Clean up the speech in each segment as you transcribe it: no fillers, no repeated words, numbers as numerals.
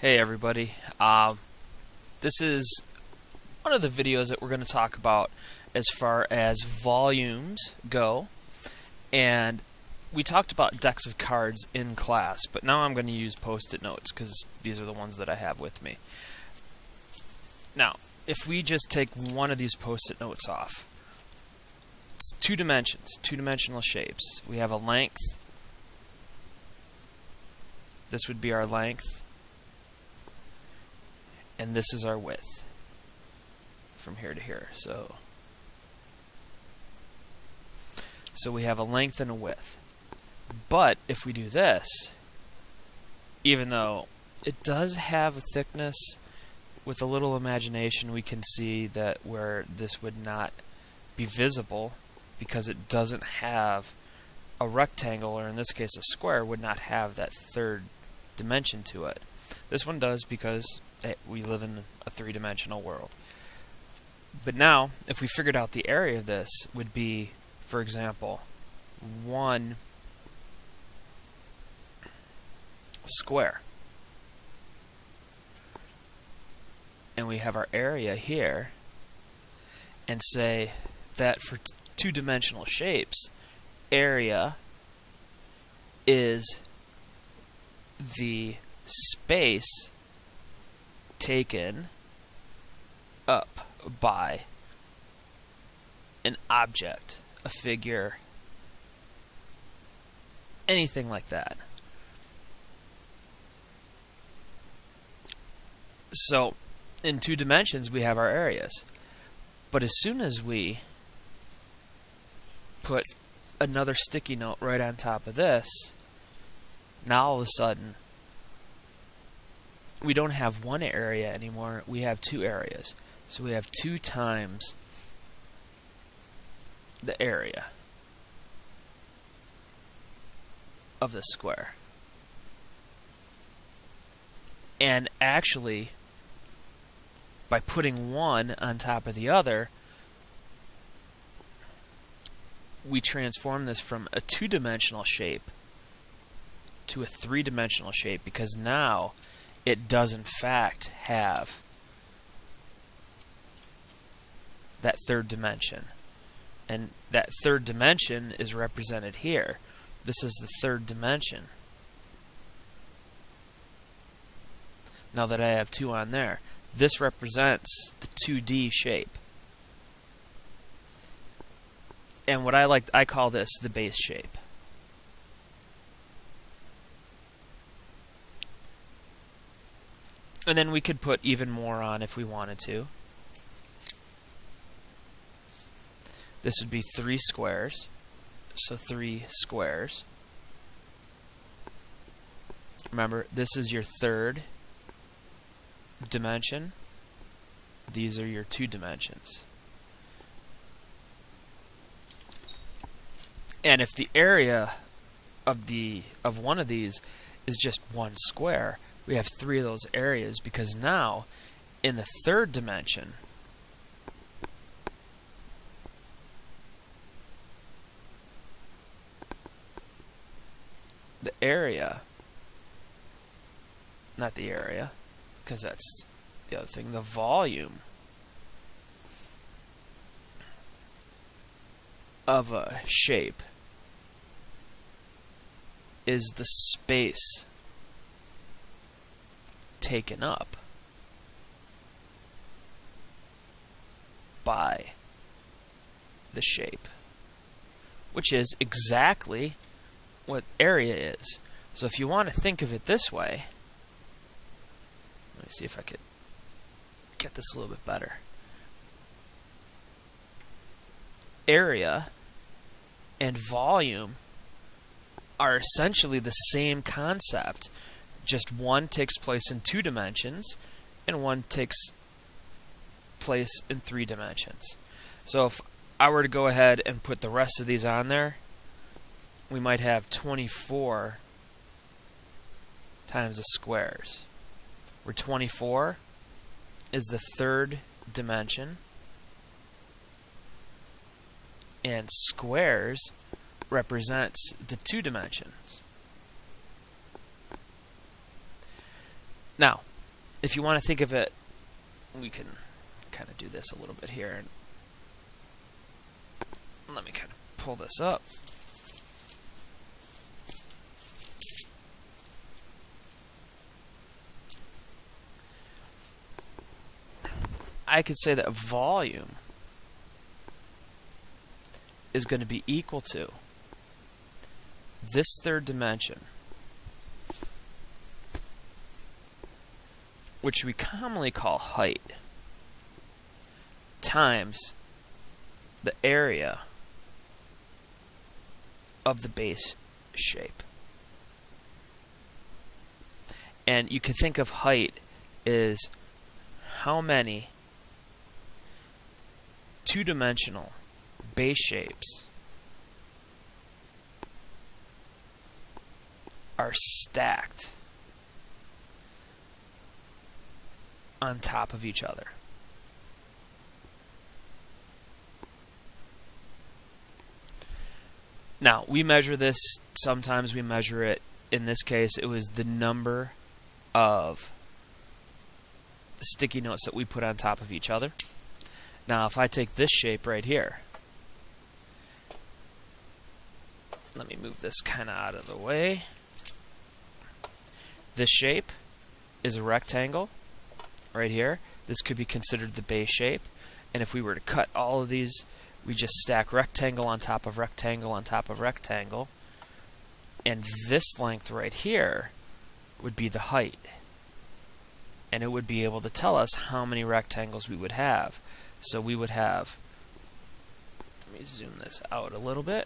Hey everybody, this is one of the videos that we're going to talk about as far as volumes go, and we talked about decks of cards in class, but now I'm going to use post-it notes because these are the ones that I have with me. Now, if we just take one of these post-it notes off, it's two dimensions, two-dimensional shapes. We have a length. This would be our length. And this is our width from here to here. So we have a length and a width. But if we do this, even though it does have a thickness, with a little imagination we can see that where this would not be visible because it doesn't have a rectangle, or in this case a square, would not have that third dimension to it. This one does because we live in a three-dimensional world. But now, if we figured out the area of this would be, for example, one square. And we have our area here, and say that for two-dimensional shapes, area is the space taken up by an object, a figure, anything like that. So, in two dimensions we have our areas. But as soon as we put another sticky note right on top of this, now all of a sudden we don't have one area anymore, we have two areas. So we have 2 times the area of the square. And actually, by putting one on top of the other, we transform this from a two-dimensional shape to a three-dimensional shape, because now it does in fact have that third dimension. And that third dimension is represented here. This is the third dimension. Now that I have 2 on there, this represents the 2D shape. And what I call this the base shape. And then we could put even more on if we wanted to. This would be 3 squares. So 3 squares. Remember, this is your third dimension. These are your 2 dimensions. And if the area of one of these is just 1 square, we have 3 of those areas, because now in the third dimension the area, not the area, because that's the other thing, the volume of a shape is the space taken up by the shape, which is exactly what area is. So if you want to think of it this way, let me see if I could get this a little bit better. Area and volume are essentially the same concept, just one takes place in 2 dimensions and one takes place in 3 dimensions. So if I were to go ahead and put the rest of these on there, we might have 24 times the squares, where 24 is the third dimension, and squares represents the 2 dimensions. Now, if you want to think of it, we can kind of do this a little bit here. And let me kind of pull this up. I could say that volume is going to be equal to this third dimension, which we commonly call height, times the area of the base shape. And you can think of height as how many two-dimensional base shapes are stacked on top of each other. Now, we measure this, sometimes we measure it, in this case, it was the number of sticky notes that we put on top of each other. Now, if I take this shape right here, let me move this kind of out of the way. This shape is a rectangle right here. This could be considered the base shape. And if we were to cut all of these, we just stack rectangle on top of rectangle on top of rectangle. And this length right here would be the height. And it would be able to tell us how many rectangles we would have. So we would have, let me zoom this out a little bit.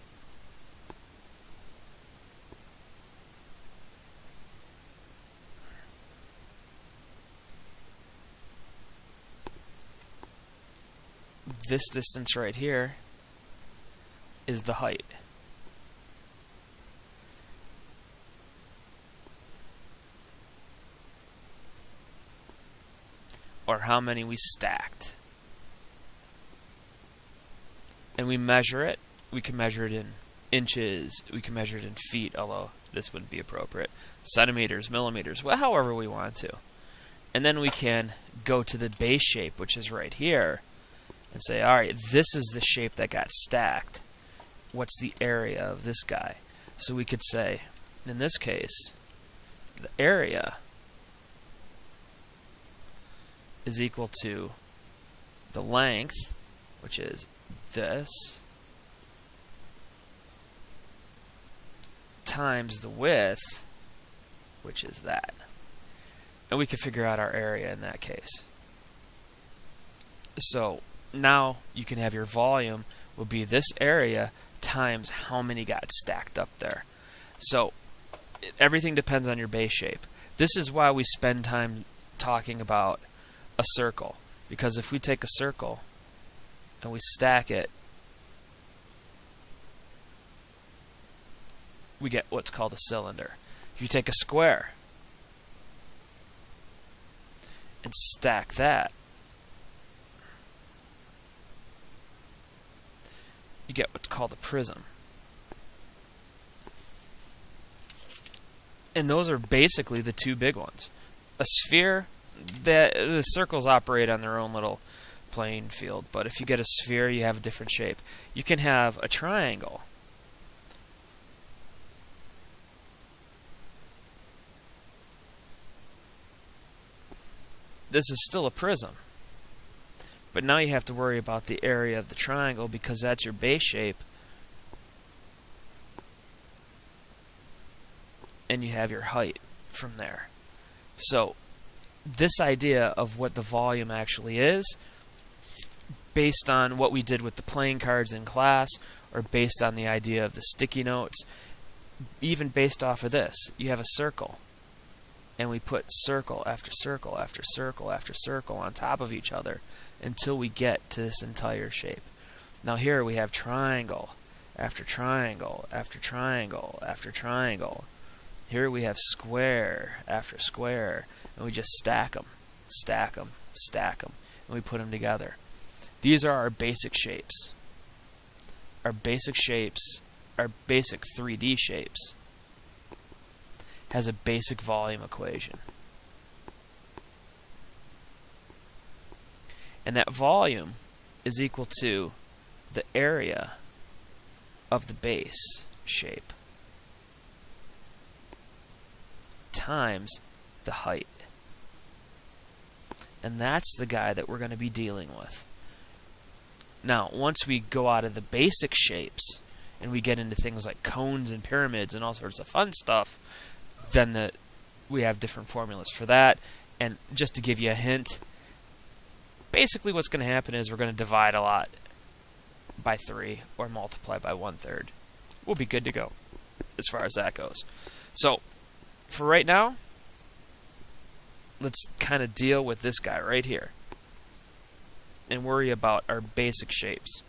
This distance right here is the height. Or how many we stacked. And we measure it. We can measure it in inches. We can measure it in feet, although this wouldn't be appropriate. Centimeters, millimeters, well, however we want to. And then we can go to the base shape, which is right here, and say, all right, this is the shape that got stacked. What's the area of this guy? So we could say, in this case, the area is equal to the length, which is this, times the width, which is that. And we can figure out our area in that case. So now you can have your volume will be this area times how many got stacked up there. So everything depends on your base shape. This is why we spend time talking about a circle. Because if we take a circle and we stack it, we get what's called a cylinder. If you take a square and stack that, you get what's called a prism. And those are basically the two big ones. A sphere, the circles operate on their own little playing field, but if you get a sphere, you have a different shape. You can have a triangle. This is still a prism. But now you have to worry about the area of the triangle because that's your base shape. And you have your height from there. So this idea of what the volume actually is, based on what we did with the playing cards in class, or based on the idea of the sticky notes, even based off of this, you have a circle. And we put circle after circle after circle after circle on top of each other until we get to this entire shape. Now here we have triangle after triangle after triangle after triangle. Here we have square after square, and we just stack them, stack them, stack them, and we put them together. These are our basic shapes. Our basic shapes, our basic 3D shapes, has a basic volume equation. And that volume is equal to the area of the base shape times the height. And that's the guy that we're going to be dealing with. Now, once we go out of the basic shapes and we get into things like cones and pyramids and all sorts of fun stuff, then we have different formulas for that. And just to give you a hint, basically what's going to happen is we're going to divide a lot by 3 or multiply by 1/3. We'll be good to go as far as that goes. So, for right now, let's kind of deal with this guy right here and worry about our basic shapes.